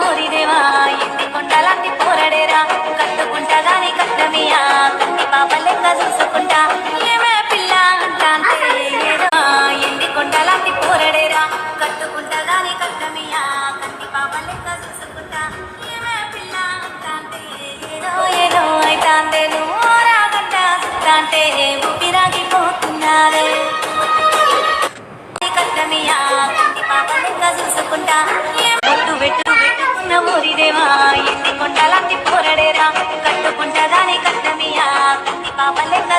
ఊరిదేవా ఇంటి కొండలాంటి పోరడేరా కట్టుకుంటా గాని కట్టమియా కన్ని పాప లెక్క చూసుకుంటా ఏమే పిల్ల అంటాంటే ఏదో ఇంటి కొండలాంటి పోరడేరా కట్టుకుంటా గాని కట్టమియా కన్ని పాప లెక్క చూసుకుంటా ఏమే పిల్ల అంటాంటే ఏదో ఏదో అయితాందే నువ్వు రాగంట అంటే ఊపిరాగిపోతున్నారే కట్టమియా కన్ని పాప లెక్క చూసుకుంటా పెట్టుకున్న ఊరిదేవా ఇంటి కొండలాంటి పోరడేరా కట్టుకుంటా దాని కట్టమియా కన్ని పాప లెక్క